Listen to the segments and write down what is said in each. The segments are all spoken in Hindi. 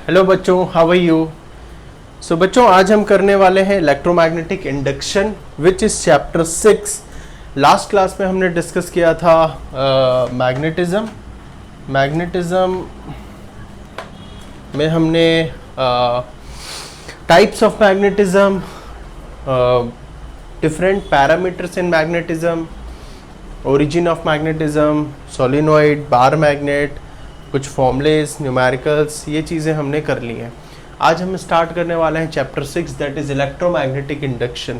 हेलो बच्चों, हाउ आर यू। सो बच्चों, आज हम करने वाले हैं electromagnetic induction which is chapter 6। Last class में हमने डिस्कस किया था मैग्नेटिज्म में हमने types of magnetism, different parameters in magnetism, origin of magnetism, solenoid, bar magnet, कुछ फॉर्मूलेस, न्यूमेरिकल्स, ये चीज़ें हमने कर ली हैं। आज हम स्टार्ट करने वाले हैं chapter 6 that is electromagnetic induction.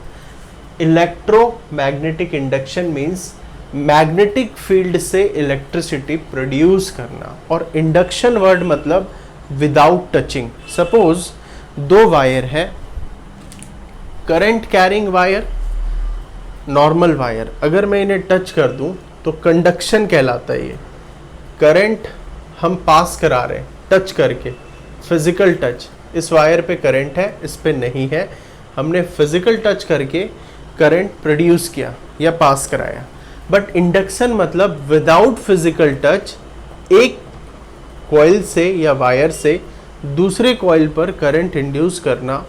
Electromagnetic induction means magnetic field से इलेक्ट्रिसिटी प्रोड्यूस करना, और इंडक्शन वर्ड मतलब विदाउट टचिंग। सपोज दो वायर है, current carrying wire, normal wire, अगर मैं इन्हें टच कर दूं तो कंडक्शन कहलाता है। ये करंट हम पास करा रहे हैं टच करके, फिजिकल टच। इस वायर पे करंट है, इस पे नहीं है, हमने फिजिकल टच करके करंट प्रोड्यूस किया या पास कराया। बट इंडक्शन मतलब विदाउट फिजिकल टच एक कॉइल से या वायर से दूसरे कॉइल पर करंट इंड्यूस करना,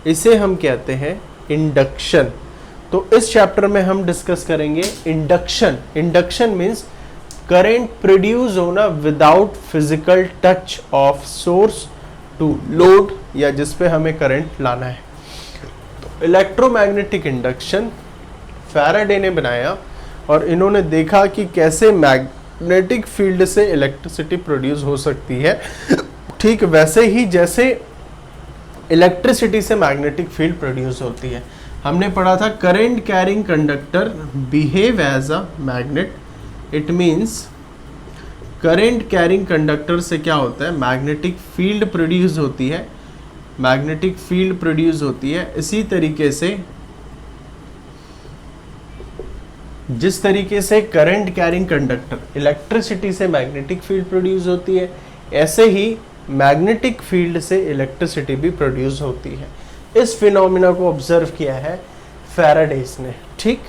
इसे हम कहते हैं इंडक्शन। तो इस चैप्टर में हम डिस्कस करेंगे induction. Induction means current produce होना without physical touch of source to load, या जिस पे हमें करंट लाना है। तो इलेक्ट्रोमैग्नेटिक इंडक्शन फैराडे ने बनाया, और इन्होंने देखा कि कैसे मैग्नेटिक फील्ड से इलेक्ट्रिसिटी प्रोड्यूस हो सकती है। ठीक वैसे ही जैसे इलेक्ट्रिसिटी से मैग्नेटिक फील्ड प्रोड्यूस होती है। हमने पढ़ा था current carrying conductor behave as a magnet. It means current carrying conductor से क्या होता है, मैग्नेटिक फील्ड प्रोड्यूस होती है, मैग्नेटिक फील्ड प्रोड्यूस होती है। इसी तरीके से जिस तरीके से करंट कैरिंग कंडक्टर इलेक्ट्रिसिटी से मैग्नेटिक फील्ड प्रोड्यूस होती है, ऐसे ही मैग्नेटिक फील्ड से इलेक्ट्रिसिटी भी प्रोड्यूस होती है। इस फिनोमिना को ऑब्जर्व किया है फैराडेस ने। ठीक,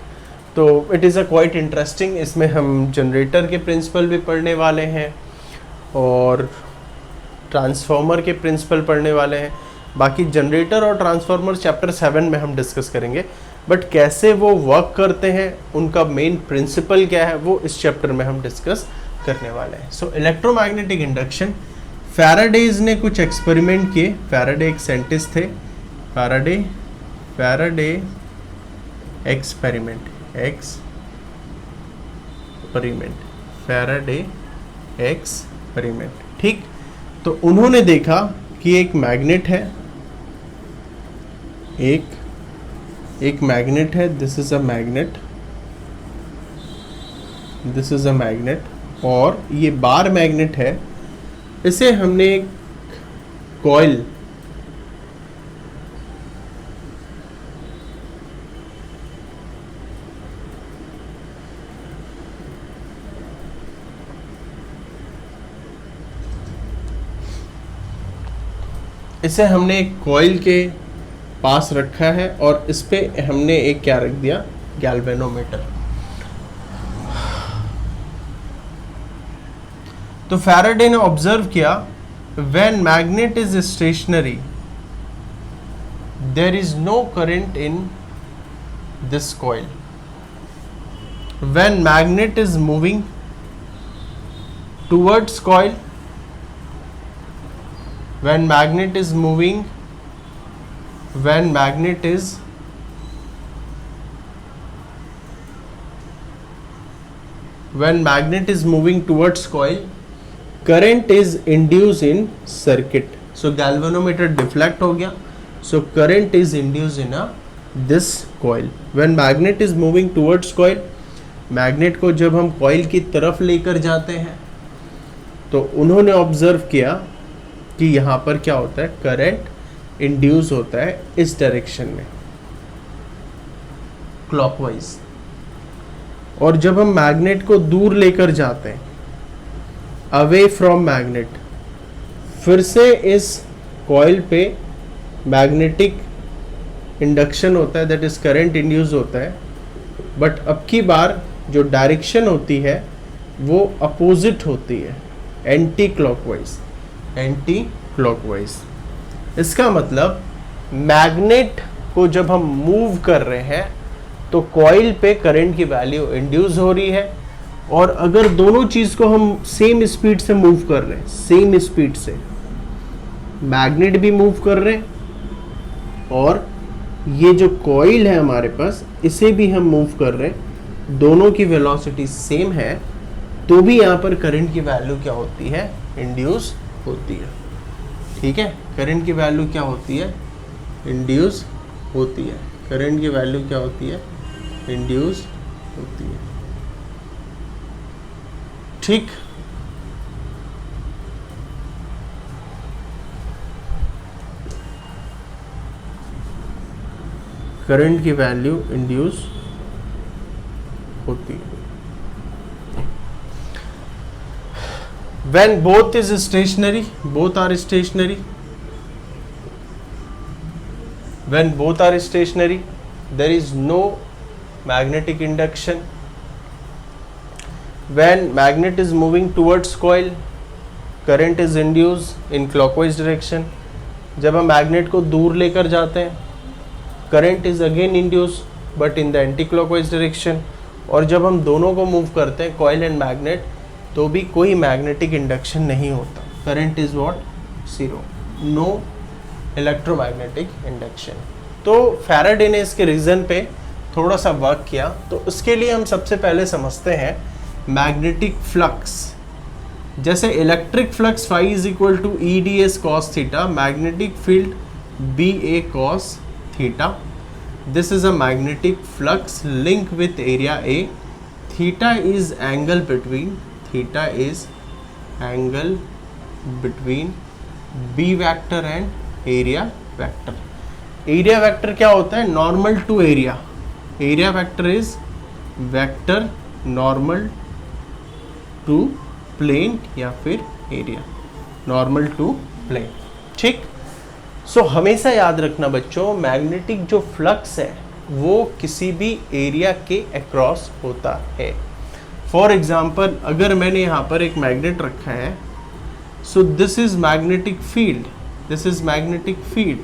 तो it is a quite interesting. इसमें हम जनरेटर के प्रिंसिपल भी पढ़ने वाले हैं और ट्रांसफार्मर के प्रिंसिपल पढ़ने वाले हैं। बाकी जनरेटर और ट्रांसफार्मर चैप्टर 7 में हम डिस्कस करेंगे, बट कैसे वो वर्क करते हैं, उनका मेन प्रिंसिपल क्या है, वो इस चैप्टर में हम डिस्कस करने वाले हैं। सो इलेक्ट्रोमैग्नेटिक इंडक्शन, फैराडेज ने कुछ एक्सपेरिमेंट किए। फैराडे एक साइंटिस्ट थे। Faraday experiment. ठीक, तो उन्होंने देखा कि एक मैग्नेट है, एक मैग्नेट है, दिस इज अ मैग्नेट, और ये बार मैग्नेट है। इसे हमने एक कॉइल के पास रखा है, और इस पे हमने एक क्या रख दिया, गैल्वेनोमीटर। तो फैराडे ने ऑब्जर्व किया, when magnet is stationary there is no current in this coil. When magnet is moving towards coil, when magnet is moving towards coil, current is induced in circuit. So galvanometer deflect हो गया, so current is induced in this coil. When magnet is moving towards coil, magnet को जब हम coil की तरफ लेकर जाते हैं, तो उन्होंने ऑब्जर्व किया कि यहाँ पर क्या होता है, करंट इंड्यूस होता है इस डायरेक्शन में, क्लॉकवाइज। और जब हम मैग्नेट को दूर लेकर जाते हैं, अवे फ्रॉम मैग्नेट, फिर से इस कॉइल पे मैग्नेटिक इंडक्शन होता है, दैट इज करंट इंड्यूस होता है। बट अब की बार जो डायरेक्शन होती है वो अपोजिट होती है, एंटी क्लॉकवाइज। इसका मतलब मैग्नेट को जब हम मूव कर रहे हैं तो कॉइल पे करंट की वैल्यू इंड्यूस हो रही है, और अगर दोनों चीज को हम सेम स्पीड से मूव कर रहे हैं, सेम स्पीड से मैग्नेट भी मूव कर रहे हैं और ये जो कॉइल है हमारे पास इसे भी हम मूव कर रहे हैं, दोनों की वेलोसिटी सेम है, तो भी यहाँ पर करंट की वैल्यू क्या होती है, इंड्यूस होती है। ठीक है, करंट की वैल्यू क्या होती है, इंड्यूस होती है। करंट की वैल्यू क्या होती है, इंड्यूस होती है। ठीक, करंट की वैल्यू इंड्यूस होती है। When both is stationary, both are stationary. When both are stationary, there is no magnetic induction. When magnet is moving towards coil, current is induced in clockwise direction. जब हम मैग्नेट को दूर लेकर जाते हैं, current is again induced but in the anti clockwise direction. और जब हम दोनों को मूव करते हैं, कॉइल एंड मैग्नेट, तो भी कोई मैग्नेटिक इंडक्शन नहीं होता। Current is what, zero, no electromagnetic induction. तो फैराडे ने इसके रीजन पे थोड़ा सा वर्क किया। तो उसके लिए हम सबसे पहले समझते हैं मैग्नेटिक फ्लक्स। जैसे electric flux phi is equal to E D S cos theta, magnetic field B A cos theta. This is a magnetic flux link with area A. Theta is angle between B vector and area vector. Area vector क्या होता है, normal to area. Area vector is vector normal to plane या फिर area normal to plane। ठीक, सो हमेशा याद रखना बच्चों, मैग्नेटिक जो फ्लक्स है वो किसी भी एरिया के अक्रॉस होता है। फॉर एग्जाम्पल, अगर मैंने यहाँ पर एक मैग्नेट रखा है, so this is magnetic field, this is magnetic field,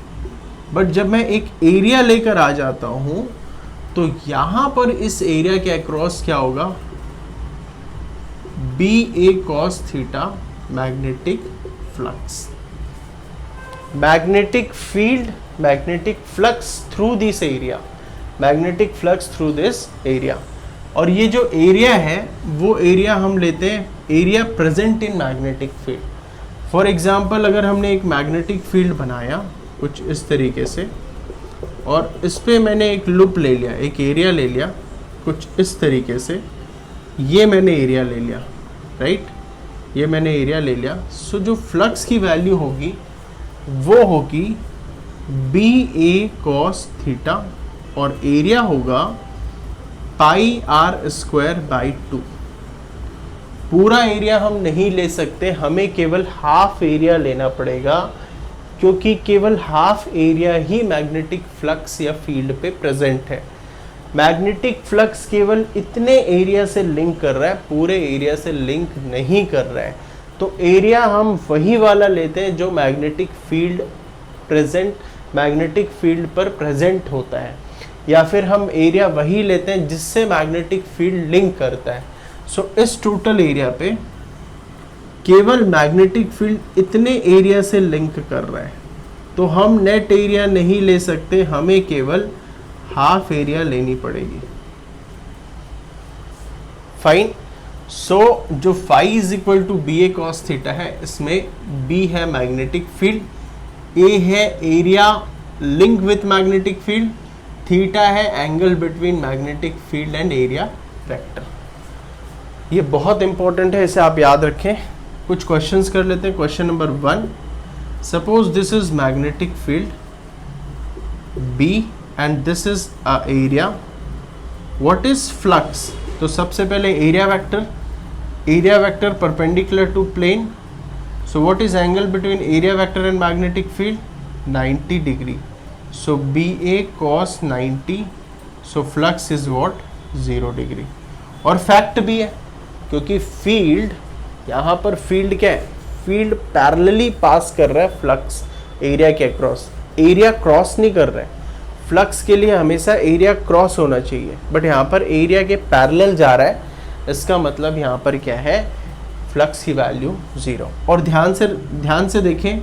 but जब मैं एक एरिया लेकर आ जाता हूँ तो यहाँ पर इस एरिया के अक्रॉस क्या होगा, B A cos theta magnetic flux. Magnetic field, magnetic flux through this area, magnetic flux through this area. और ये जो एरिया है वो एरिया हम लेते हैं area present in magnetic field. For example, अगर हमने एक मैग्नेटिक फील्ड बनाया कुछ इस तरीके से, और इस पे मैंने एक लूप ले लिया, एक एरिया ले लिया कुछ इस तरीके से, ये मैंने एरिया ले लिया, राइट, ये मैंने एरिया ले लिया। सो जो फ्लक्स की वैल्यू होगी वो होगी बी ए कॉस थीटा, और एरिया होगा पाई आर स्क्वायर बाई 2। पूरा एरिया हम नहीं ले सकते, हमें केवल हाफ एरिया लेना पड़ेगा, क्योंकि केवल हाफ एरिया ही मैग्नेटिक फ्लक्स या फील्ड पे प्रेजेंट है। मैग्नेटिक फ्लक्स केवल इतने एरिया से लिंक कर रहा है, पूरे एरिया से लिंक नहीं कर रहा है। तो एरिया हम वही वाला लेते हैं जो magnetic field present, magnetic field पर प्रेजेंट होता है, या फिर हम एरिया वही लेते हैं जिससे मैग्नेटिक फील्ड लिंक करता है। सो इस टोटल एरिया पे केवल मैग्नेटिक फील्ड इतने एरिया से लिंक कर रहा है, तो हम नेट एरिया नहीं ले सकते, हमें केवल हाफ एरिया लेनी पड़ेगी। फाइन। सो जो phi is equal to B A cos theta है, इसमें बी है मैग्नेटिक फील्ड, ए है area link with magnetic field, theta है angle between magnetic field and area vector. ये बहुत इंपॉर्टेंट है, इसे आप याद रखें। कुछ क्वेश्चंस कर लेते हैं। Question number 1, suppose this is magnetic field B and this is a area, what is flux? तो सबसे पहले area vector perpendicular to plane. So what is angle between area vector and magnetic field? 90 degree. So B A cos 90, so flux is what? 0 degree. और फैक्ट भी है, क्योंकि फील्ड, यहाँ पर फील्ड क्या है? फील्ड पैरेलली पास कर रहा है फ्लक्स एरिया के अक्रॉस, एरिया क्रॉस नहीं कर रहा है। फ्लक्स के लिए हमेशा एरिया क्रॉस होना चाहिए, बट यहाँ पर एरिया के पैरेलल जा रहा है, इसका मतलब यहाँ पर क्या है, फ्लक्स की वैल्यू 0। और ध्यान से देखें,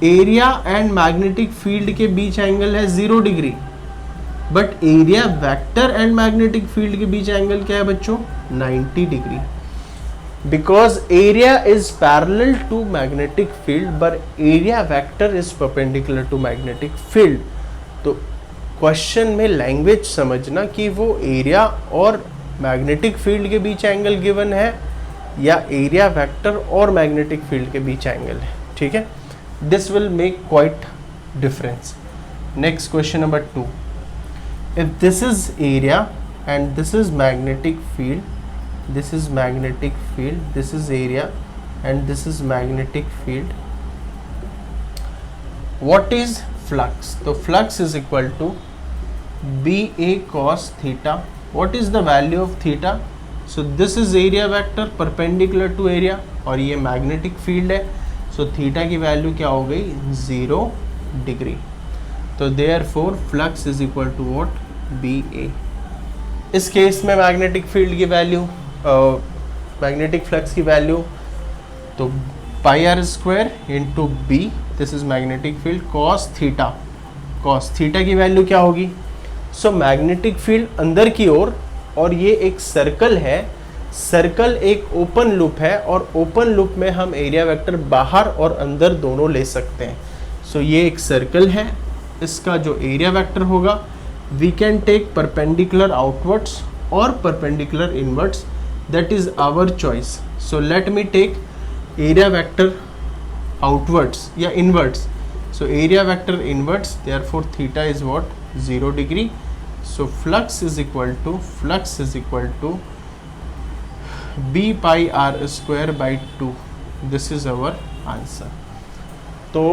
एरिया एंड मैग्नेटिक फील्ड के बीच एंगल है 0 degree, but area vector and magnetic field के बीच एंगल क्या है बच्चों, 90 degree. Because area is parallel to magnetic field but area vector is perpendicular to magnetic field। तो क्वेश्चन में लैंग्वेज समझना कि वो एरिया और मैग्नेटिक फील्ड के बीच एंगल गिवन है या एरिया वेक्टर और मैग्नेटिक फील्ड के बीच एंगल है, ठीक है। This will make quite difference. Next question number 2, if this is area and this is magnetic field, this is magnetic field, this is area and this is magnetic field, what is flux? तो flux is equal to BA cos theta। what is the value of theta? so this is area vector perpendicular to area और ये magnetic field है, so theta की वैल्यू क्या हो गई, 0 डिग्री। तो therefore flux is equal to what, BA। इस केस में मैग्नेटिक फील्ड की वैल्यू, मैग्नेटिक फ्लक्स की वैल्यू तो pi r square into B, this is magnetic field, cos theta की वैल्यू क्या होगी। सो मैग्नेटिक फील्ड अंदर की ओर और ये एक सर्कल है, सर्कल एक ओपन लूप है और ओपन लूप में हम एरिया वेक्टर बाहर और अंदर दोनों ले सकते हैं। सो ये एक सर्कल है, इसका जो एरिया वेक्टर होगा we can take perpendicular outwards और perpendicular inwards, that is our choice। so let me take area vector outwards या inwards। so area vector inwards, therefore theta is what, 0 degree। so flux is equal to b pi r square by 2। this is our answer। तो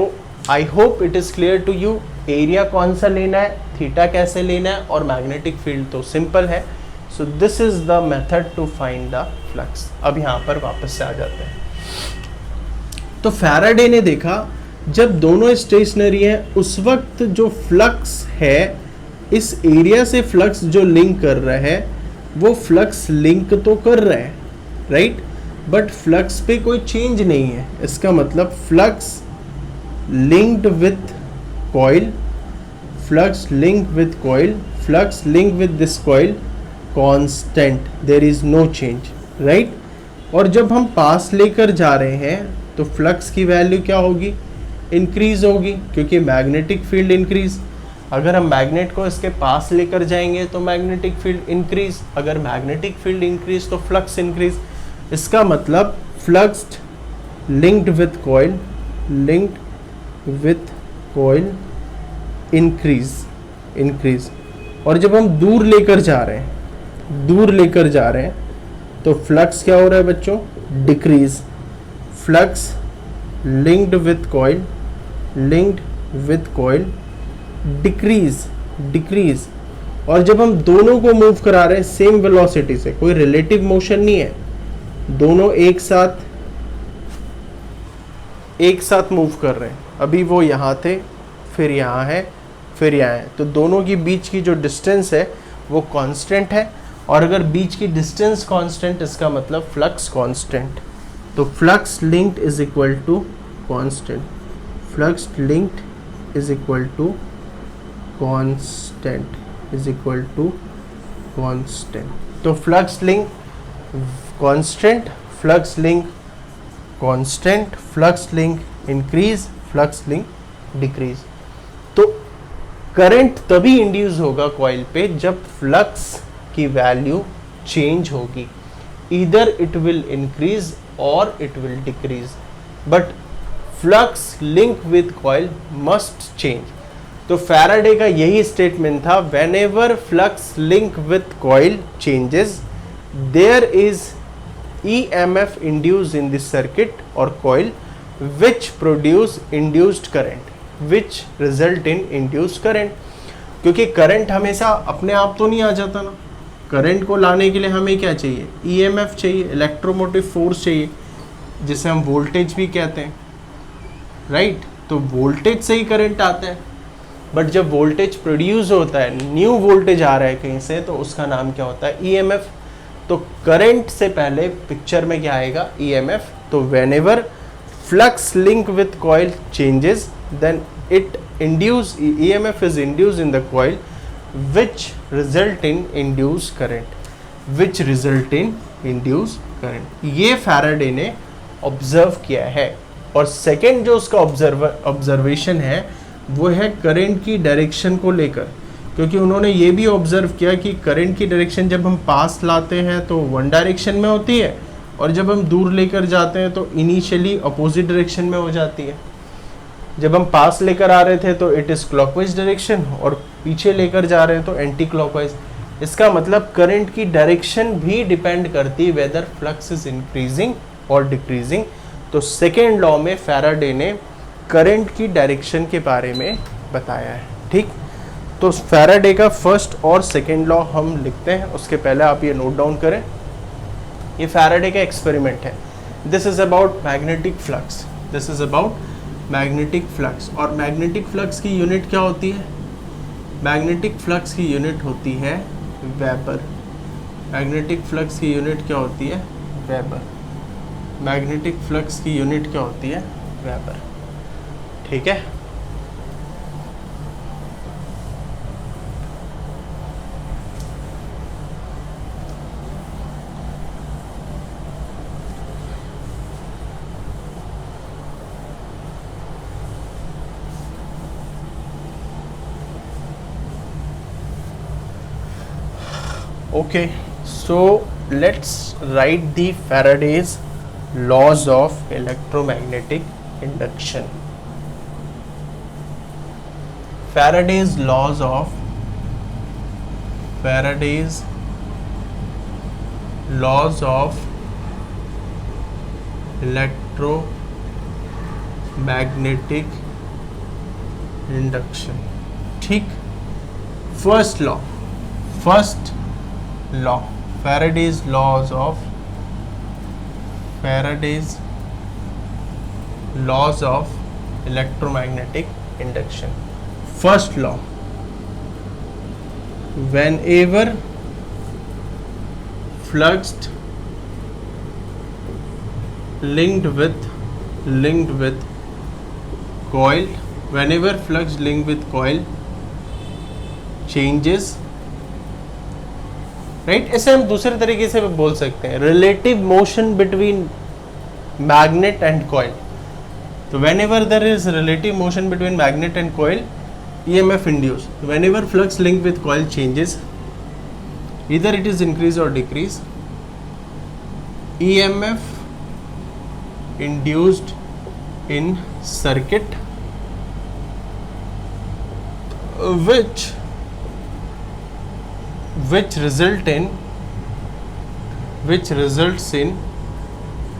I hope it is clear to you, area कौन सा लेना है, थीटा कैसे लेना है, और मैग्नेटिक फील्ड तो सिंपल है। So this is the method to find the flux. अब यहाँ पर वापस से आ जाते हैं। तो फैराडे ने देखा जब दोनों स्टेशनरी हैं उस वक्त जो फ्लक्स है, इस एरिया से फ्लक्स जो लिंक कर रहा है वो फ्लक्स लिंक तो कर रहा है, राइट, बट फ्लक्स पे कोई चेंज नहीं है। इसका मतलब flux linked with coil, flux link with coil, flux link with this coil constant, there is no change, right. और जब हम पास लेकर जा रहे हैं तो फ्लक्स की वैल्यू क्या होगी, इंक्रीज होगी, क्योंकि मैग्नेटिक फील्ड इंक्रीज। अगर हम मैग्नेट को इसके पास लेकर जाएंगे तो मैग्नेटिक फील्ड इंक्रीज, अगर मैग्नेटिक फील्ड इंक्रीज तो फ्लक्स इंक्रीज। इसका मतलब flux linked with coil, linked with coil increase. और जब हम दूर लेकर जा रहे हैं तो फ्लक्स क्या हो रहा है बच्चों, decrease. Flux linked with coil decrease. और जब हम दोनों को मूव करा रहे हैं सेम वेलोसिटी से, कोई रिलेटिव मोशन नहीं है, दोनों एक साथ मूव कर रहे हैं। अभी वो यहाँ थे, फिर यहाँ है, फिर यहाँ है, तो दोनों के बीच की जो डिस्टेंस है वो कांस्टेंट है। और अगर बीच की डिस्टेंस कांस्टेंट, इसका मतलब फ्लक्स कांस्टेंट। तो flux linked is equal to constant, flux linked is equal to constant is equal to constant. तो flux link constant, flux link constant, flux link increase, flux link decrease. तो करंट तभी इंड्यूस होगा कॉइल पे जब फ्लक्स की वैल्यू चेंज होगी, ईदर इट विल इंक्रीज और it will decrease, but flux link with coil must change. तो फैराडे का यही स्टेटमेंट था, when ever flux link with coil changes there is EMF induced in this circuit or coil which produce induced current, which result in induced current। क्योंकि करंट हमेशा अपने आप तो नहीं आ जाता ना, करंट को लाने के लिए हमें क्या चाहिए, EMF चाहिए, इलेक्ट्रोमोटिव फोर्स चाहिए। जिसे हम वोल्टेज भी कहते हैं, राइट? तो वोल्टेज से ही करंट आता है, बट जब वोल्टेज प्रोड्यूस होता है, न्यू वोल्टेज आ रहा है कहीं से, तो उसका नाम क्या होता है? ईएमएफ। तो करंट से पहले पिक्चर में क्या आएगा? ईएमएफ। तो whenever flux link with coil changes then it induce EMF is induce in the coil which result in induced current, which result in induced current। ये फैराडे ने ऑब्जर्व किया है। और सेकेंड जो उसका ऑब्जर्वेशन है वो है करंट की डायरेक्शन को लेकर, क्योंकि उन्होंने ये भी ऑब्जर्व किया कि करंट की डायरेक्शन जब हम पास लाते हैं तो वन डायरेक्शन में होती है, और जब हम दूर लेकर जाते हैं तो इनिशियली अपोजिट डायरेक्शन में हो जाती है। जब हम पास लेकर आ रहे थे तो इट इज़ क्लॉकवाइज डायरेक्शन, और पीछे लेकर जा रहे हैं तो एंटी क्लॉकवाइज। इसका मतलब करंट की डायरेक्शन भी डिपेंड करती है वेदर फ्लक्स इज इंक्रीजिंग और डिक्रीजिंग। तो सेकेंड लॉ में फैराडे ने करंट की डायरेक्शन के बारे में बताया है, ठीक? तो फैराडे का फर्स्ट और सेकेंड लॉ हम लिखते हैं, उसके पहले आप ये नोट डाउन करें। ये फैराडे का एक्सपेरिमेंट है। This is about magnetic flux, this is about magnetic flux. और मैग्नेटिक फ्लक्स की यूनिट क्या होती है? मैग्नेटिक फ्लक्स की यूनिट होती है वेबर। मैग्नेटिक फ्लक्स की यूनिट क्या होती है? वेबर। मैग्नेटिक फ्लक्स की यूनिट क्या होती है? वेबर, ठीक है? Okay, so let's write the Faraday's laws of electromagnetic induction. Faraday's laws of electromagnetic induction, ठीक? First law, Faraday's laws of electromagnetic induction. First law, whenever flux linked with coil, whenever flux linked with coil changes, right? ऐसे हम दूसरे तरीके से बोल सकते हैं, relative motion between magnet and coil. तो whenever there is relative motion between magnet and coil, EMF induce. Whenever flux link with coil changes, either it is increase और decrease, EMF induced in circuit which results in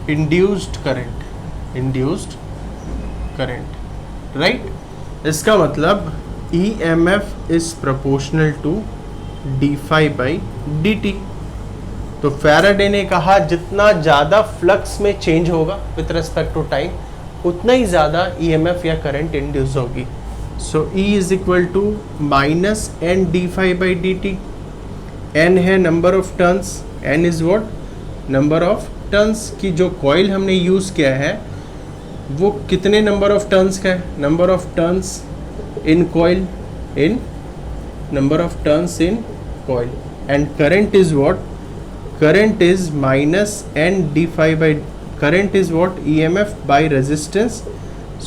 induced current, right? इसका मतलब EMF is proportional to d phi by dt। तो फैराडे ने कहा जितना ज़्यादा फ्लक्स में चेंज होगा विथ रेस्पेक्ट टू टाइम, उतना ही ज़्यादा EMF या करंट इंड्यूस होगी। So E is equal to minus N D phi by D T. n है number of turns, n is what? Number of turns. की जो कॉइल हमने यूज़ किया है वो कितने नंबर ऑफ टर्न्स का है? Number of turns in coil, in number of turns in coil. And current is what? Current is minus N D phi by, current is what? EMF by resistance,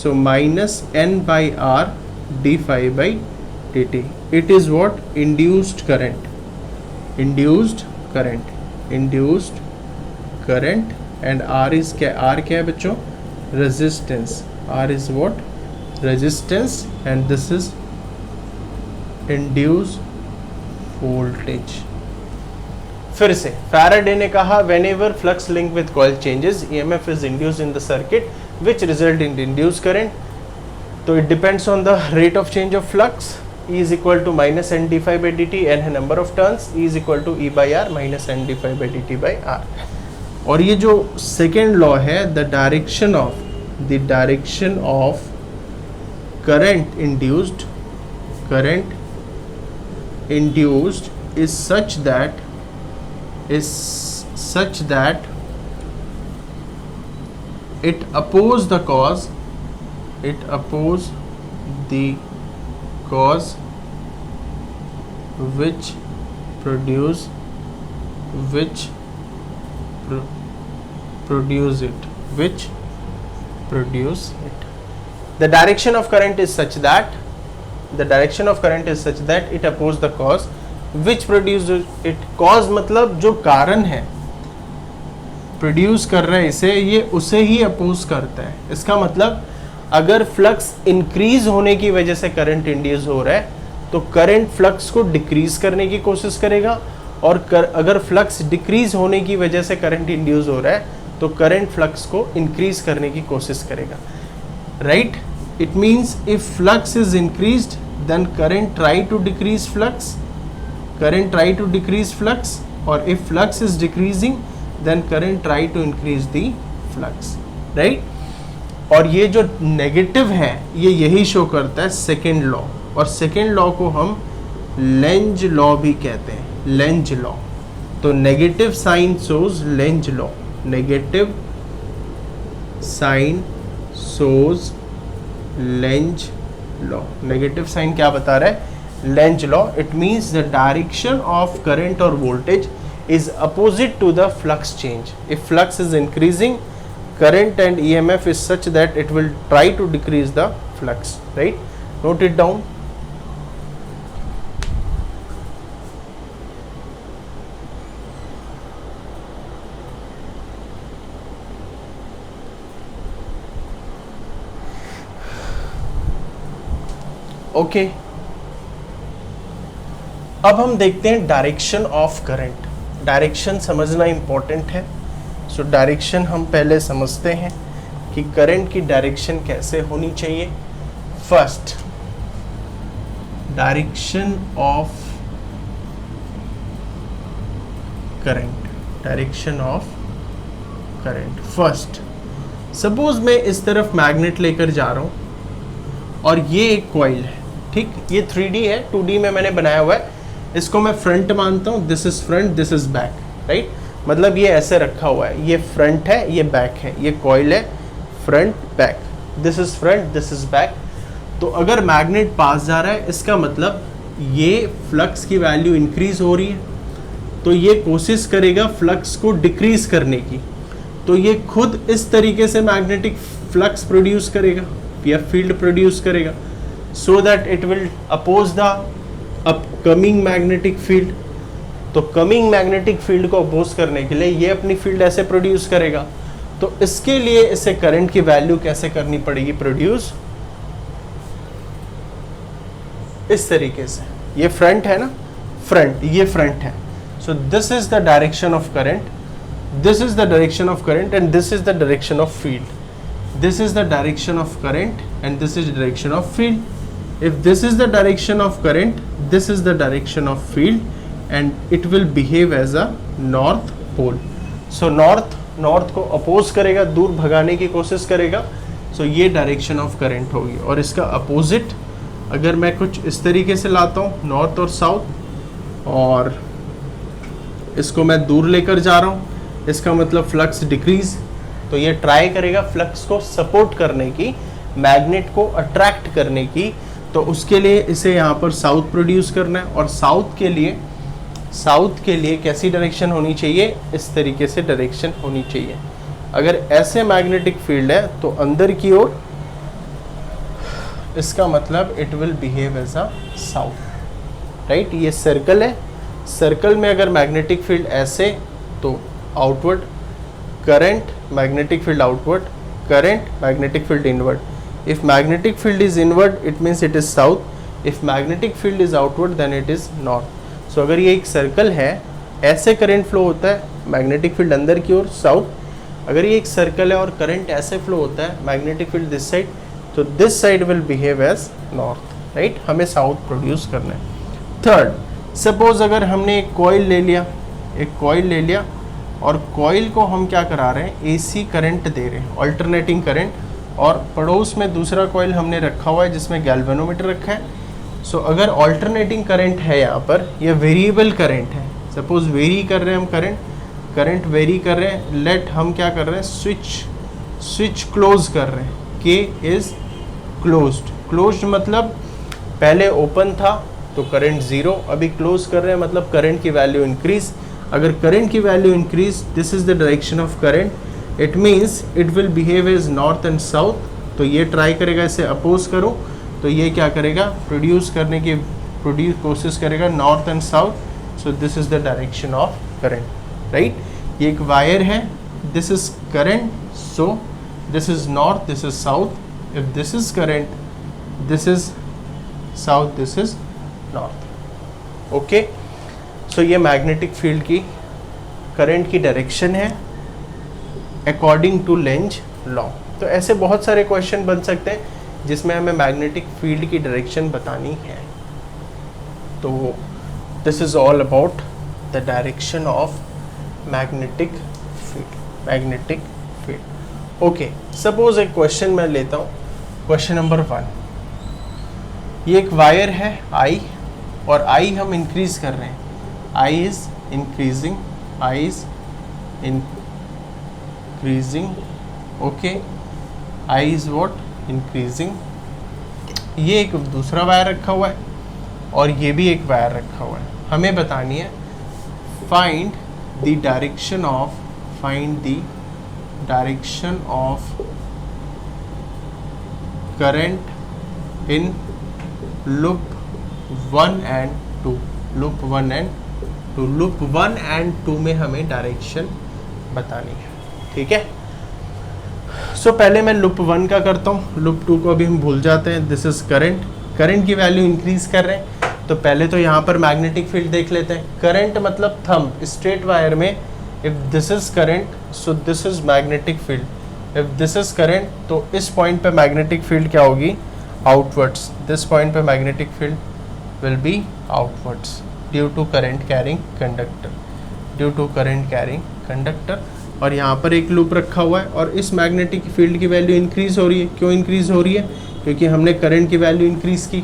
so minus N by R D phi by D T. It is what? Induced current, induced current। and R is क्या? R क्या है बच्चों? resistance। R is what? resistance, and this is induced voltage। फिर से फैराडे ने कहा whenever flux link with coil changes, EMF is induced in the circuit which result in induced current। तो it depends on the rate of change of flux। E is equal to minus n d phi by dt, n है number of turns, E is equal to E by R minus n d phi by dt by R। और ये जो सेकेंड लॉ है, the direction of current induced is such that it oppose the cause which produce it. The direction of current is such that it oppose the cause which produce it. cause मतलब जो कारण है, प्रोड्यूस कर रहा है इसे, ये उसे ही अपोज करता है. इसका मतलब अगर फ्लक्स इंक्रीज होने की वजह से करंट इंड्यूस हो रहा है तो करंट फ्लक्स को डिक्रीज करने की कोशिश करेगा, और अगर फ्लक्स डिक्रीज होने की वजह से करंट इंड्यूस हो रहा है तो करंट फ्लक्स को इंक्रीज करने की कोशिश करेगा. Right? It means if flux is increased then current try to decrease flux, और if flux is decreasing then current try to increase the flux. Right? और ये जो नेगेटिव है ये यही शो करता है सेकेंड लॉ, और सेकेंड लॉ को हम लेंज लॉ भी कहते हैं. Lenz law. तो negative sign shows Lenz law. Negative sign shows Lenz law. Negative sign क्या बता रहा है? Lenz law. It means the direction of current और voltage is opposite to the flux change. If flux is increasing, current and EMF is such that it will try to decrease the flux. Right? Note it down. Okay. अब हम देखते हैं डायरेक्शन ऑफ करंट. डायरेक्शन समझना इम्पोर्टेंट है. सो डायरेक्शन हम पहले समझते हैं कि करंट की डायरेक्शन कैसे होनी चाहिए. First, direction of current. First, suppose मैं इस तरफ मैग्नेट लेकर जा रहा हूं और ये एक कॉइल है. ठीक, ये 3D है, 2D में मैंने बनाया हुआ है. इसको मैं फ्रंट मानता हूँ. This is front, this is back. Right? मतलब ये ऐसे रखा हुआ है. ये फ्रंट है, ये बैक है. ये कॉइल है, front back. This is front, this is back. तो अगर मैग्नेट पास जा रहा है इसका मतलब ये फ्लक्स की वैल्यू इंक्रीज हो रही है, तो ये कोशिश करेगा फ्लक्स को डिक्रीज करने की. तो ये खुद इस तरीके से मैग्नेटिक फ्लक्स प्रोड्यूस करेगा या फील्ड प्रोड्यूस करेगा, so that it will oppose the upcoming magnetic field. तो कमिंग मैग्नेटिक फील्ड को अपोज करने के लिए ये अपनी फील्ड ऐसे प्रोड्यूस करेगा. तो इसके लिए इसे करंट की वैल्यू कैसे करनी पड़ेगी? प्रोड्यूस इस तरीके से. ये फ्रंट है ना, फ्रंट, ये फ्रंट है. So this is the direction of current, this is the direction of current and this is the direction of field. This is the direction of current and this is the direction of field. If this is the direction of current, this is the direction of field and it will behave as a north pole. So north को oppose करेगा, दूर भगाने की कोशिश करेगा. So ये direction of current होगी. और इसका opposite अगर मैं कुछ इस तरीके से लाता हूँ, north और south, और इसको मैं दूर लेकर जा रहा हूँ, इसका मतलब flux decrease. तो ये ट्राई करेगा फ्लक्स को सपोर्ट करने की, मैग्नेट को अट्रैक्ट करने की. तो उसके लिए इसे यहाँ पर साउथ प्रोड्यूस करना है. और साउथ के लिए कैसी डायरेक्शन होनी चाहिए? इस तरीके से डायरेक्शन होनी चाहिए. अगर ऐसे मैग्नेटिक फील्ड है तो अंदर की ओर, इसका मतलब it will behave as a south. Right? ये सर्कल है, सर्कल में अगर मैग्नेटिक फील्ड ऐसे तो outward, current, magnetic field outward, current, magnetic field inward. If magnetic field is inward, it means it is south. If magnetic field is outward, then it is north. So अगर ये एक सर्कल है, ऐसे करंट फ्लो होता है, मैग्नेटिक फील्ड अंदर की ओर, साउथ. अगर ये एक सर्कल है और करंट ऐसे फ्लो होता है, मैग्नेटिक फील्ड दिस साइड, तो this side will behave as north. Right? हमें साउथ प्रोड्यूस करना है. थर्ड, सपोज अगर हमने एक कॉइल ले लिया और कॉइल को हम क्या करा रहे हैं, एसी करंट दे रहे हैं, अल्टरनेटिंग करंट, और पड़ोस में दूसरा कॉइल हमने रखा हुआ है जिसमें गैल्वेनोमीटर रखा है। सो अगर अल्टरनेटिंग करंट है यहाँ पर, यह वेरिएबल करंट है, सपोज वेरी कर रहे हैं हम करंट वेरी कर रहे हैं, लेट हम क्या कर रहे हैं, स्विच क्लोज कर रहे हैं, के इज क्लोज्ड मतलब पहले ओपन था तो करंट 0, अभी क्लोज कर रहे हैं मतलब करंट की वैल्यू इंक्रीज। अगर करंट की value increase, this is the direction of current, it means it will behave as north and south. तो ये ट्राई करेगा, इसे अपोज करो तो ये क्या करेगा, प्रोड्यूस कोशिश करेगा north and south. So this is the direction of current, right. ये एक वायर है, this is current, so this is north, this is south. If this is current, this is south, this is north. Okay, so ये मैग्नेटिक फील्ड की करंट की डायरेक्शन है अकॉर्डिंग टू लेंज लॉ। तो ऐसे बहुत सारे क्वेश्चन बन सकते हैं जिसमें हमें मैग्नेटिक फील्ड की डायरेक्शन बतानी है। तो this is all about the direction of magnetic field. Okay, suppose एक क्वेश्चन मैं लेता हूँ, क्वेश्चन नंबर 1। ये एक वायर है आई, और आई हम इंक्रीज कर रहे हैं, I is increasing, okay, I is what, increasing. ये एक दूसरा वायर रखा हुआ है और ये भी एक वायर रखा हुआ है। हमें बतानी है find the direction of current in loop 1 and 2। Loop 1 and 2 में हमें डायरेक्शन बतानी है, ठीक है। सो पहले मैं लूप 1 का करता हूँ, लूप 2 को अभी हम भूल जाते हैं। दिस इज करंट की वैल्यू इंक्रीज कर रहे हैं, तो पहले तो यहाँ पर मैग्नेटिक फील्ड देख लेते हैं। करंट मतलब थंब, स्ट्रेट वायर में if this is current, so this is magnetic field. If this is current, तो इस पॉइंट पे मैग्नेटिक फील्ड क्या होगी, आउटवर्ड्स। दिस पॉइंट पे magnetic field will be outwards due to current carrying conductor। और यहाँ पर एक लूप रखा हुआ है और इस मैग्नेटिक फील्ड की वैल्यू इंक्रीज हो रही है। क्यों इंक्रीज हो रही है, क्योंकि हमने करंट की वैल्यू इंक्रीज की,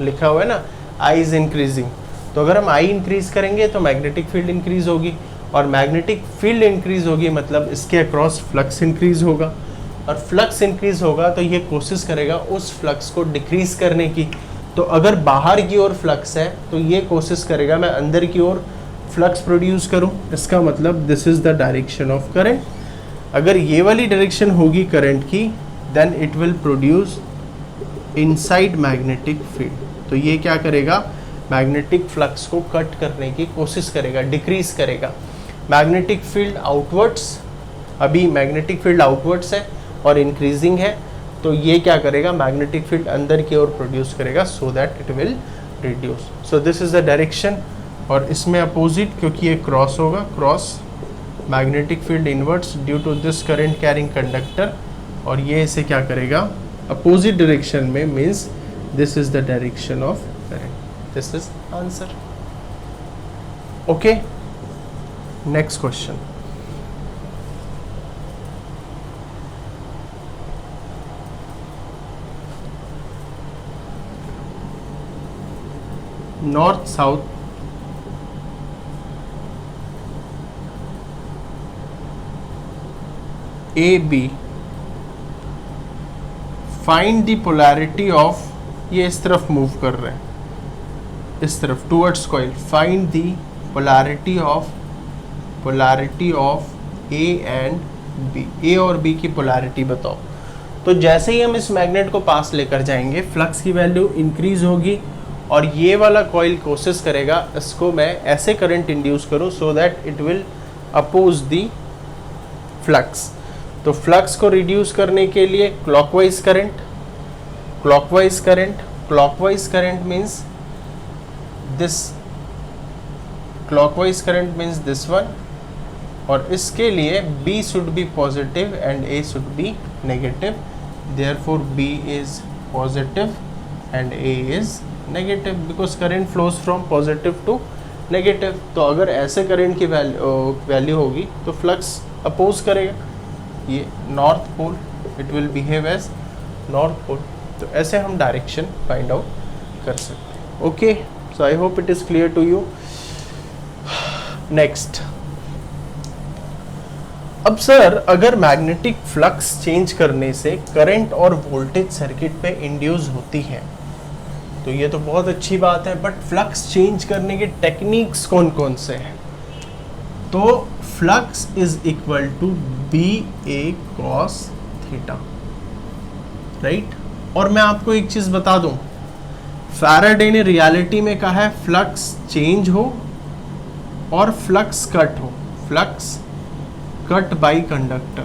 लिखा हुआ है ना, आई इज इंक्रीजिंग। तो अगर हम आई इंक्रीज करेंगे तो मैग्नेटिक फील्ड इंक्रीज होगी, और मैग्नेटिक फील्ड इंक्रीज होगी मतलब इसके अक्रॉस फ्लक्स इंक्रीज होगा, और फ्लक्स इंक्रीज होगा तो ये कोशिश करेगा उस फ्लक्स को डिक्रीज करने की। तो अगर बाहर की ओर फ्लक्स है तो ये कोशिश करेगा मैं अंदर की ओर फ्लक्स प्रोड्यूस करूं। इसका मतलब this is the direction of current. अगर ये वाली डायरेक्शन होगी करंट की, then it will produce inside magnetic field. तो ये क्या करेगा, मैग्नेटिक फ्लक्स को कट करने की कोशिश करेगा, डिक्रीज करेगा। मैग्नेटिक फील्ड आउटवर्ड्स, अभी मैग्नेटिक फील्ड आउटवर्ड्स है और इंक्रीजिंग है, तो ये क्या करेगा, मैग्नेटिक फील्ड अंदर की ओर प्रोड्यूस करेगा, so that it will reduce. So this is the direction. और इसमें अपोजिट, क्योंकि ये क्रॉस होगा, cross magnetic field inverts due to this current carrying conductor, और ये इसे क्या करेगा, अपोजिट डायरेक्शन में, means this is the direction of current. This is answer. Okay, next question. North south A B, find the polarity of, ये इस तरफ मूव कर रहे हैं, इस तरफ towards coil. Find the polarity of A and B, A और बी की पोलैरिटी बताओ। तो जैसे ही हम इस मैग्नेट को पास लेकर जाएंगे, फ्लक्स की वैल्यू इंक्रीज होगी, और ये वाला कॉइल कोशिश करेगा इसको मैं ऐसे करंट इंड्यूस करूं so that it will oppose the flux. तो फ्लक्स को रिड्यूस करने के लिए clockwise current means this, clockwise current means this one, और इसके लिए B should be positive and A should be negative, therefore B is positive and A is negative because current flows from positive to negative. तो अगर ऐसे करंट की वैल्यू होगी तो फ्लक्स अपोज करेगा, ये north pole, it will behave as north pole. तो ऐसे हम डायरेक्शन फाइंड आउट कर सकते हैं। Okay, so I hope it is clear to you. Next, अब सर अगर मैग्नेटिक फ्लक्स चेंज करने से करंट और वोल्टेज सर्किट पे इंड्यूस होती है तो ये तो बहुत अच्छी बात है, बट फ्लक्स चेंज करने के टेक्निक्स कौन कौन से हैं? तो flux is equal to B A cos theta, right. और मैं आपको एक चीज बता दूं, फैराडे ने रियलिटी में कहा है फ्लक्स चेंज हो और फ्लक्स कट हो, flux cut by conductor,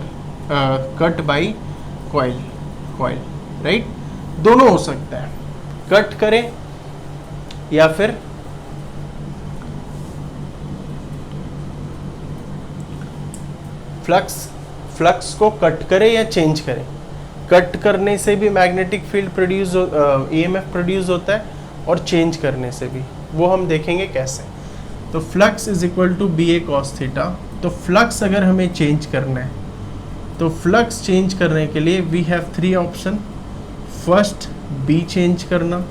cut by coil, right, दोनों हो सकता है, कट करें या फिर फ्लक्स को कट करें या चेंज करें। कट करने से भी magnetic field produce EMF produce होता है और चेंज करने से भी, वो हम देखेंगे कैसे। तो flux is equal to B A cos theta. तो फ्लक्स अगर हमें चेंज करना है तो फ्लक्स चेंज करने के लिए we have 3 option. First B change करना,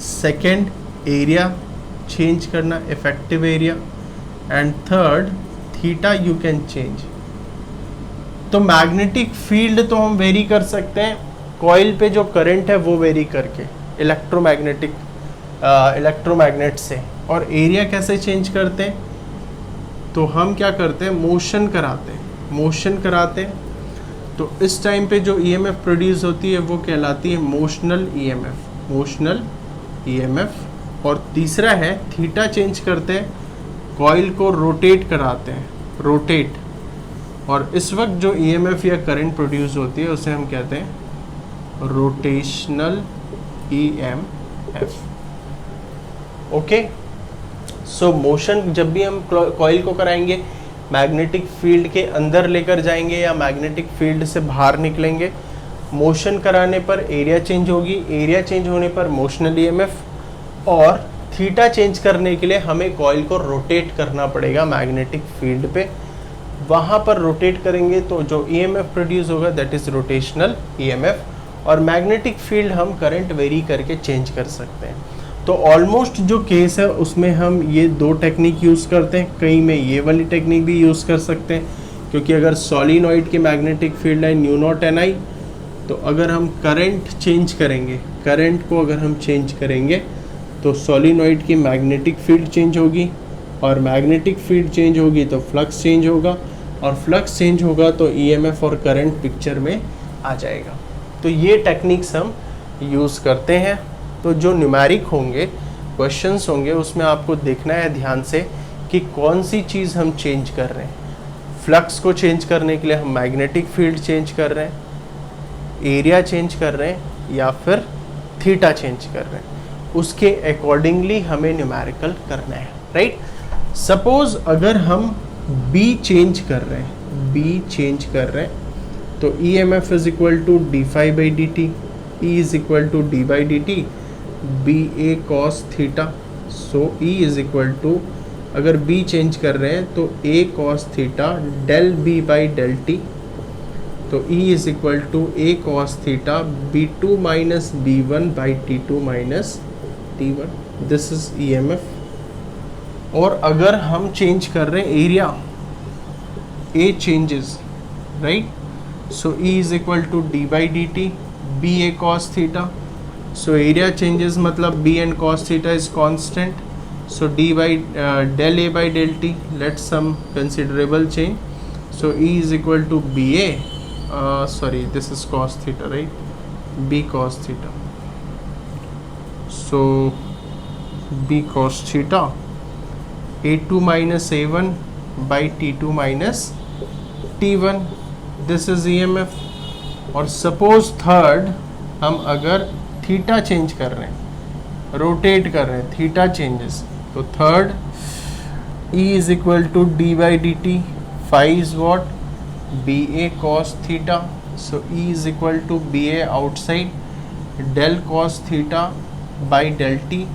सेकेंड एरिया चेंज करना, effective area, and third theta you can change. तो मैग्नेटिक फील्ड तो हम वेरी कर सकते हैं कॉइल पे जो करंट है वो वेरी करके इलेक्ट्रोमैग्नेट से। और एरिया कैसे चेंज करते हैं? तो हम क्या करते हैं, मोशन कराते हैं। तो इस टाइम पे जो ईएमएफ प्रोड्यूस होती है वो कहलाती है मोशनल ईएमएफ। और तीसरा है थीटा चेंज करते हैं, कॉइल को रोटेट कराते हैं, रोटेट। और इस वक्त जो ईएमएफ या करंट प्रोड्यूस होती है उसे हम कहते हैं रोटेशनल ईएमएफ। ओके, सो मोशन जब भी हम कॉइल को कराएंगे मैग्नेटिक फील्ड के अंदर लेकर जाएंगे या मैग्नेटिक फील्ड से बाहर निकलेंगे। मोशन कराने पर एरिया चेंज होगी, एरिया चेंज होने पर मोशनल ईएमएफ, और थीटा चेंज करने के लिए हमें कॉइल को रोटेट करना पड़ेगा मैग्नेटिक फील्ड पे। वहाँ पर रोटेट करेंगे तो जो ईएमएफ प्रोड्यूस होगा दैट इज रोटेशनल ईएमएफ। और मैग्नेटिक फील्ड हम करंट वेरी करके चेंज कर सकते हैं। तो ऑलमोस्ट जो केस है उसमें हम ये 2 टेक्निक यूज़ करते हैं, कहीं में ये वाली टेक्निक भी यूज़ कर सकते हैं, क्योंकि अगर सॉलिनॉइड की मैग्नेटिक फील्ड है न्यू नॉट एन आई, तो अगर हम करंट चेंज करेंगे, करंट को अगर हम चेंज करेंगे तो सॉलिनॉइड की मैग्नेटिक फील्ड चेंज होगी, और मैग्नेटिक फील्ड चेंज होगी तो फ्लक्स चेंज होगा, और फ्लक्स चेंज होगा तो ईएमएफ और करंट पिक्चर में आ जाएगा। तो ये टेक्निक्स हम यूज़ करते हैं। तो जो न्यूमेरिक होंगे, क्वेश्चंस होंगे, उसमें आपको देखना है ध्यान से कि कौन सी चीज़ हम चेंज कर रहे हैं। फ्लक्स को चेंज करने के लिए हम मैग्नेटिक फील्ड चेंज कर रहे हैं, एरिया चेंज कर रहे हैं, या फिर थीटा चेंज कर रहे हैं। उसके अकॉर्डिंगली हमें न्यूमेरिकल करना है, राइट। सपोज अगर हम बी चेंज कर रहे हैं, तो E M F is equal to d phi by D t, E is equal to D by D t, B A cos theta. So E is equal to, अगर बी चेंज कर रहे हैं तो A cos theta del B by del t. तो E is equal to A cos theta B two minus B one by t two minus t one. This is E M F. और अगर हम चेंज कर रहे हैं area, A changes, right. So E is equal to D by D t B A cos theta. So area changes मतलब B and cos theta is constant, so d by del a by del t, let some considerable change. So E is equal to BA, sorry this is cos theta, right, B cos theta. So B cos theta A2 minus A1 by T2 minus T1, this is EMF. और suppose थर्ड हम अगर थीटा चेंज कर रहे हैं, रोटेट कर रहे हैं, थीटा चेंजेस, तो third E is equal to D by D T, phi is what, B A cos theta. So E is equal to B A outside del cos theta by del T.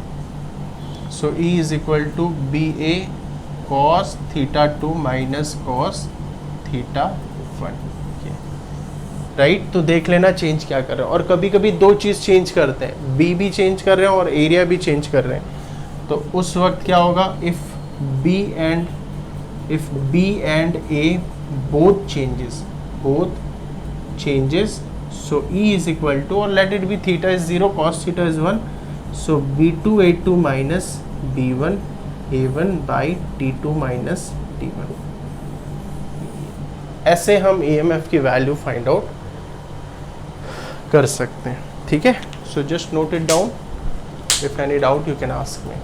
So E is equal to B A cos theta 2 minus cos theta 1, right. तो देख लेना चेंज क्या कर रहे हैं, और कभी कभी दो चीज़ चेंज करते हैं, बी भी चेंज कर रहे हैं और एरिया भी चेंज कर रहे हैं। तो उस वक्त क्या होगा, if B and A both changes so E is equal to, और let it be theta is 0 cos theta is 1, so B2 A2 minus B1 A1 by T2 minus T1। ऐसे हम EMF की वैल्यू फाइंड आउट कर सकते हैं, ठीक है। So just note it down, if any doubt you can ask me.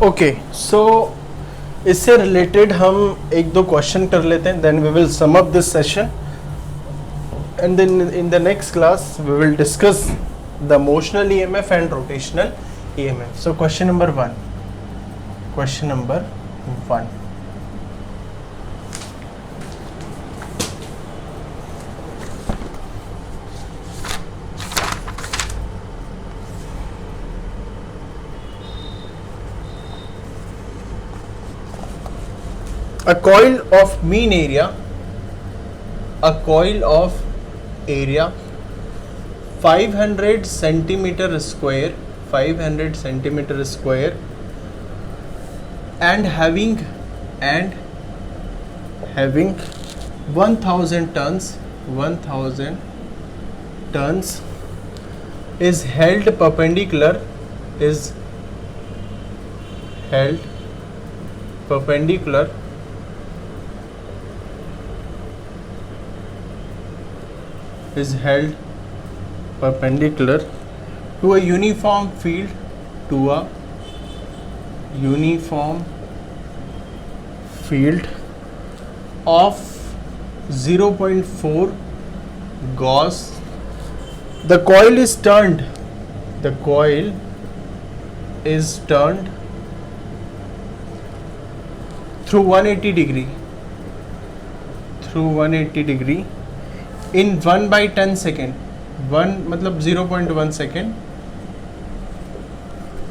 Okay, so इससे रिलेटेड हम एक दो क्वेश्चन कर लेते हैं, then we will sum up this session, and then in the next class we will discuss the motional EMF and rotational EMF. So question number 1, a coil of mean area, 500 centimeter square, and having 1000 tons is held perpendicular to a uniform field of 0.4 Gauss. The coil is turned through 180 degree in 1/10 second, 1 मतलब 0.1 second.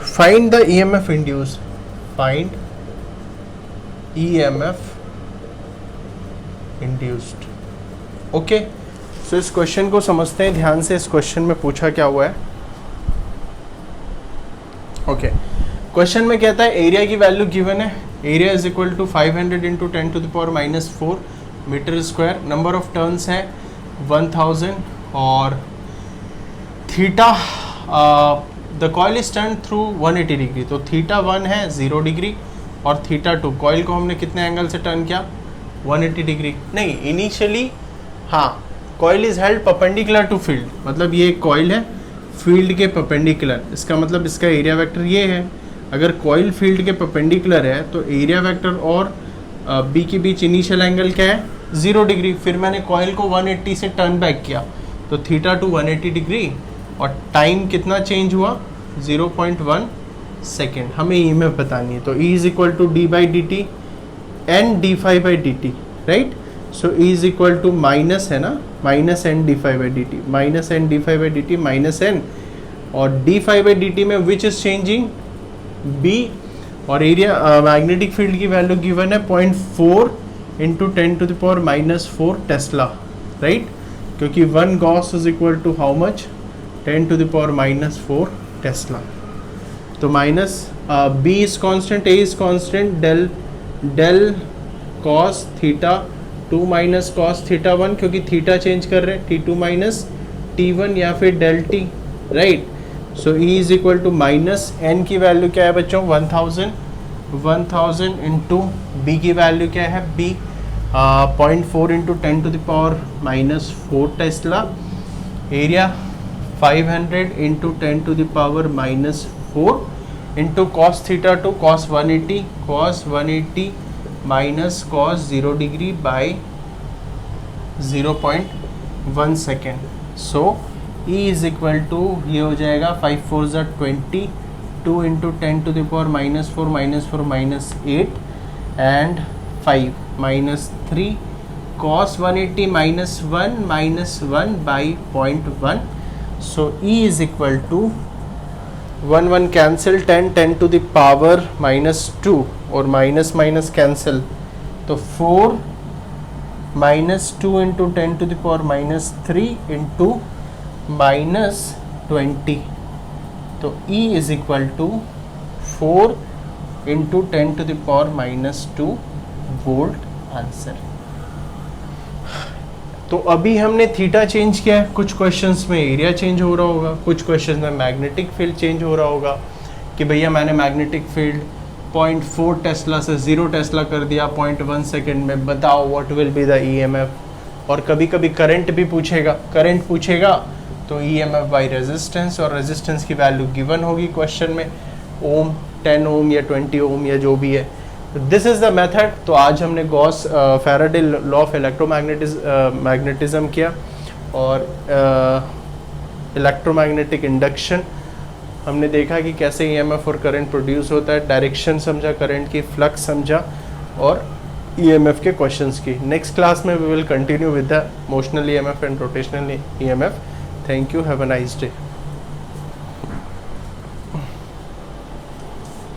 Find the EMF induced. Okay, so इस क्वेश्चन को समझते हैं ध्यान से। इस क्वेश्चन में पूछा क्या हुआ है। ओके, क्वेश्चन में कहता है एरिया की वैल्यू गिवन है, area is equal to 500 into 10 to the power -4 metre square, number of turns है 1000, और theta the coil is turn through 180 degree, तो थीटा 1 है 0 डिग्री और थीटा 2, कॉइल को हमने कितने एंगल से टर्न किया 180 डिग्री नहीं, इनिशियली हाँ, coil is held perpendicular to field, मतलब ये एक कॉइल है फील्ड के परपेंडिकुलर, इसका मतलब इसका एरिया वेक्टर ये है। अगर कॉइल फील्ड के परपेंडिकुलर है तो एरिया वेक्टर और बी के बीच इनिशियल एंगल क्या है 0 डिग्री, फिर मैंने कॉइल को 180 से टर्न बैक किया तो थीटा टू 180 डिग्री, और टाइम कितना चेंज हुआ 0.1 सेकेंड। हमें ईएमएफ बतानी है, तो E is equal to D by D t N D phi by D t, right. So E is equal to minus है ना, minus N D phi by D t, minus N D phi by D t minus N, और d phi by D t में विच इज चेंजिंग B, और एरिया मैग्नेटिक फील्ड की वैल्यू गिवन है 0.4 into 10 to the power -4 tesla, right, क्योंकि 1 gauss is equal to how much 10 to the power -4 tesla. तो minus B is constant, A is constant, del del cos theta 2 minus cos theta 1, क्योंकि थीटा चेंज कर रहे हैं, T2 माइनस T1 या फिर del T, right. So E is equal to minus n की वैल्यू क्या है बच्चों 1000 इंटू B की वैल्यू क्या है B 0.4 into 10 to the power minus 4 tesla, area 500 into 10 to the power minus 4 into cos theta 2 cos 180 minus cos 0 degree by 0.1 second. So E is equal to ये हो जाएगा 5 4 ज़ा 20 2 into 10 to the power minus 4 minus 8 and 5 minus 3 cos 180 minus 1 by 0.1। So E is equal to 1 cancel 10 to the power minus 2 और माइनस माइनस कैंसिल, तो 4 minus 2 into 10 to the power minus 3 into minus 20, तो E is equal to 4 into 10 to the power minus 2 volt answer. तो अभी हमने थीटा चेंज किया है, कुछ क्वेश्चंस में एरिया चेंज हो रहा होगा, कुछ क्वेश्चंस में मैग्नेटिक फील्ड चेंज हो रहा होगा कि भैया मैंने मैग्नेटिक फील्ड 0.4 टेस्ला से 0 टेस्ला कर दिया 0.1 सेकेंड में, बताओ what will be the EMF। और कभी कभी करंट भी पूछेगा तो EMF बाई रेजिस्टेंस, और रेजिस्टेंस की वैल्यू गिवन होगी क्वेश्चन में, ओम 10 ओम या 20 ओम या जो भी है। This is the method. तो आज हमने Gauss Faraday law of magnetism किया और इलेक्ट्रोमैग्नेटिक इंडक्शन हमने देखा कि कैसे EMF और करंट प्रोड्यूस होता है, डायरेक्शन समझा करंट की, फ्लक्स समझा और EMF के क्वेश्चंस की। नेक्स्ट क्लास में we will continue with the motional EMF and rotational EMF। Thank you, have a nice day.